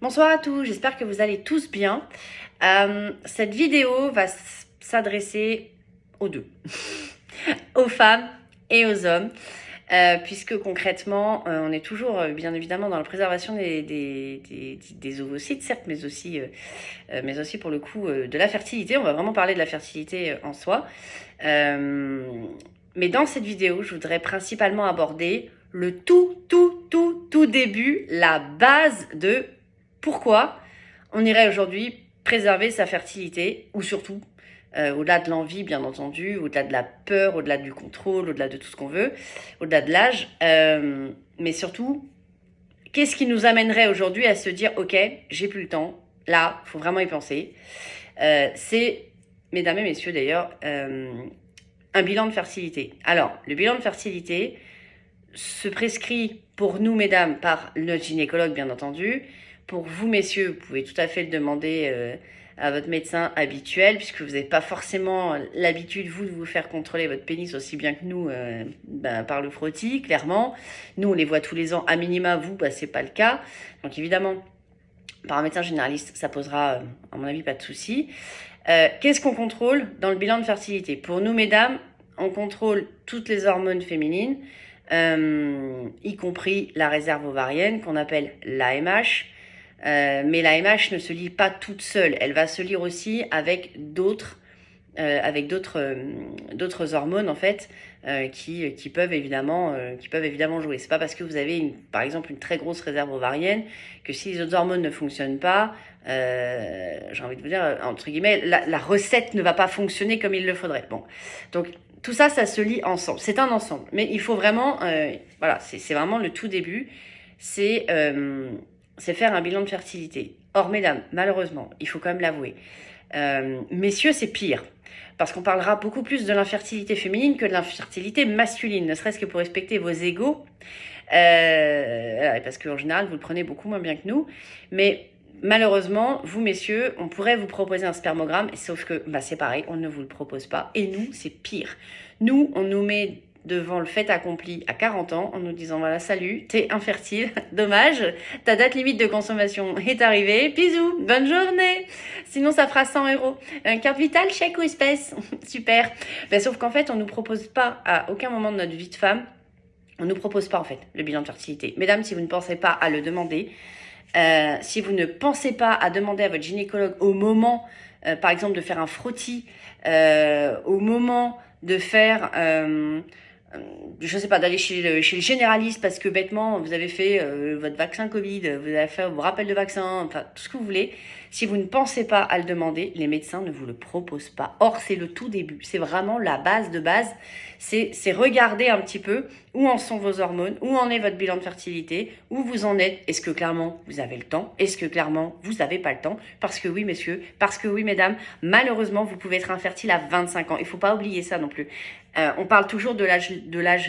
Bonsoir à tous, j'espère que vous allez tous bien. Cette vidéo va s'adresser aux deux, aux femmes et aux hommes, puisque concrètement, on est toujours bien évidemment dans la préservation des ovocytes, certes, mais aussi pour le coup de la fertilité. On va vraiment parler de la fertilité en soi. Mais dans cette vidéo, je voudrais principalement aborder le tout début, la base de pourquoi on irait aujourd'hui préserver sa fertilité, ou surtout, au-delà de l'envie, bien entendu, au-delà de la peur, au-delà du contrôle, au-delà de tout ce qu'on veut, au-delà de l'âge, mais surtout, qu'est-ce qui nous amènerait aujourd'hui à se dire, ok, j'ai plus le temps, là, il faut vraiment y penser. C'est, mesdames et messieurs d'ailleurs, un bilan de fertilité. Alors, le bilan de fertilité se prescrit pour nous, mesdames, par notre gynécologue, bien entendu. Pour vous, messieurs, vous pouvez tout à fait le demander à votre médecin habituel, puisque vous n'avez pas forcément l'habitude, vous, de vous faire contrôler votre pénis aussi bien que nous, par le frottis, clairement. Nous, on les voit tous les ans, à minima, vous, c'est pas le cas. Donc, évidemment, par un médecin généraliste, ça posera, à mon avis, pas de souci. Qu'est-ce qu'on contrôle dans le bilan de fertilité? Pour nous, mesdames, on contrôle toutes les hormones féminines, y compris la réserve ovarienne qu'on appelle l'AMH. Mais l'AMH ne se lit pas toute seule, elle va se lire aussi avec d'autres hormones en fait qui peuvent évidemment jouer. C'est pas parce que vous avez par exemple une très grosse réserve ovarienne que si les autres hormones ne fonctionnent pas, j'ai envie de vous dire entre guillemets, la recette ne va pas fonctionner comme il le faudrait. Bon, donc tout ça, ça se lit ensemble. C'est un ensemble, mais il faut vraiment, voilà, c'est vraiment le tout début. C'est faire un bilan de fertilité. Or, mesdames, malheureusement, il faut quand même l'avouer, messieurs, c'est pire. Parce qu'on parlera beaucoup plus de l'infertilité féminine que de l'infertilité masculine, ne serait-ce que pour respecter vos égos. Parce qu'en général, vous le prenez beaucoup moins bien que nous. Mais malheureusement, vous, messieurs, on pourrait vous proposer un spermogramme, sauf que c'est pareil, on ne vous le propose pas. Et nous, c'est pire. Nous, on nous met devant le fait accompli à 40 ans en nous disant voilà, salut, t'es infertile, dommage, ta date limite de consommation est arrivée, bisous, bonne journée, sinon ça fera 100 euros. Carte vitale, chèque ou espèce? Super. Sauf qu'en fait, on nous propose pas à aucun moment de notre vie de femme, on nous propose pas en fait le bilan de fertilité. Mesdames, si vous ne pensez pas à le demander, si vous ne pensez pas à demander à votre gynécologue au moment, par exemple, de faire un frottis, au moment de faire je sais pas, d'aller chez le généraliste parce que bêtement vous avez fait votre vaccin Covid, vous avez fait vos rappels de vaccin, enfin tout ce que vous voulez. Si vous ne pensez pas à le demander, les médecins ne vous le proposent pas. Or, c'est le tout début, c'est vraiment la base de base. C'est regarder un petit peu où en sont vos hormones, où en est votre bilan de fertilité, où vous en êtes. Est-ce que clairement vous avez le temps? Est-ce que clairement vous n'avez pas le temps? Parce que oui, messieurs, parce que oui, mesdames, malheureusement, vous pouvez être infertile à 25 ans. Il ne faut pas oublier ça non plus. On parle toujours de l'âge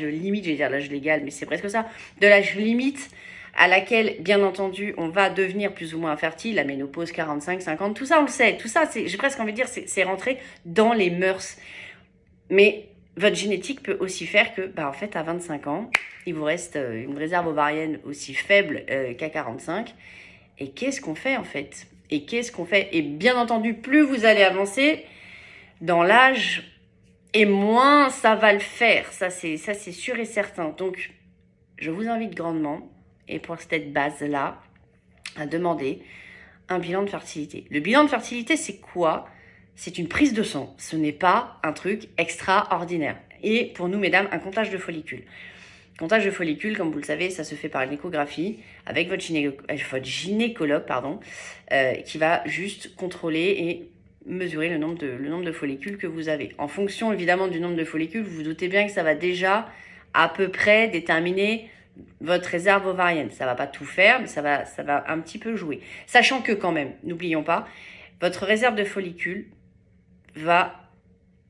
limite, je vais dire l'âge légal, mais c'est presque ça, de l'âge limite à laquelle, bien entendu, on va devenir plus ou moins infertile, la ménopause, 45, 50, tout ça, on le sait. Tout ça, j'ai presque envie de dire, c'est rentré dans les mœurs. Mais votre génétique peut aussi faire que, en fait, à 25 ans, il vous reste une réserve ovarienne aussi faible qu'à 45. Et qu'est-ce qu'on fait, en fait? Et bien entendu, plus vous allez avancer dans l'âge, et moins ça va le faire. Ça, c'est sûr et certain. Donc, je vous invite grandement, et pour cette base-là, à demander un bilan de fertilité. Le bilan de fertilité, c'est quoi? C'est une prise de sang. Ce n'est pas un truc extraordinaire. Et pour nous, mesdames, un comptage de follicules. Comptage de follicules, comme vous le savez, ça se fait par une échographie avec votre gynécologue, qui va juste contrôler et mesurer le nombre de follicules que vous avez. En fonction évidemment du nombre de follicules, vous vous doutez bien que ça va déjà à peu près déterminer votre réserve ovarienne. Ça va pas tout faire, mais ça va un petit peu jouer. Sachant que quand même, n'oublions pas, votre réserve de follicules va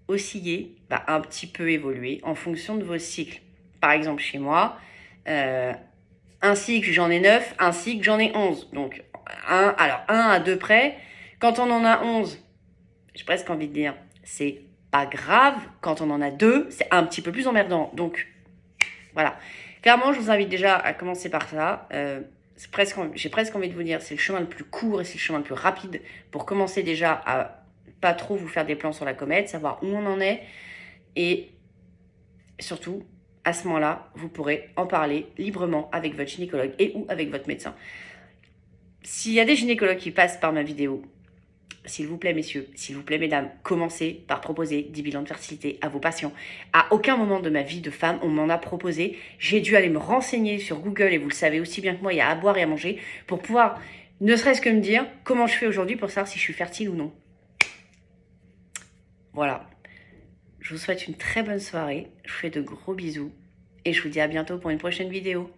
osciller, va un petit peu évoluer en fonction de vos cycles. Par exemple, chez moi, un cycle j'en ai 9, un cycle j'en ai 11. Donc, un à 2 près. Quand on en a 11, j'ai presque envie de dire, c'est pas grave. Quand on en a 2, c'est un petit peu plus emmerdant. Donc, voilà. Clairement, je vous invite déjà à commencer par ça. j'ai presque envie de vous dire, c'est le chemin le plus court et c'est le chemin le plus rapide pour commencer déjà à pas trop vous faire des plans sur la comète, savoir où on en est. Et surtout, à ce moment-là, vous pourrez en parler librement avec votre gynécologue et ou avec votre médecin. S'il y a des gynécologues qui passent par ma vidéo, s'il vous plaît, messieurs, s'il vous plaît, mesdames, commencez par proposer 10 bilans de fertilité à vos patients. À aucun moment de ma vie de femme, on m'en a proposé. J'ai dû aller me renseigner sur Google, et vous le savez aussi bien que moi, il y a à boire et à manger, pour pouvoir ne serait-ce que me dire comment je fais aujourd'hui pour savoir si je suis fertile ou non. Voilà. Je vous souhaite une très bonne soirée. Je vous fais de gros bisous. Et je vous dis à bientôt pour une prochaine vidéo.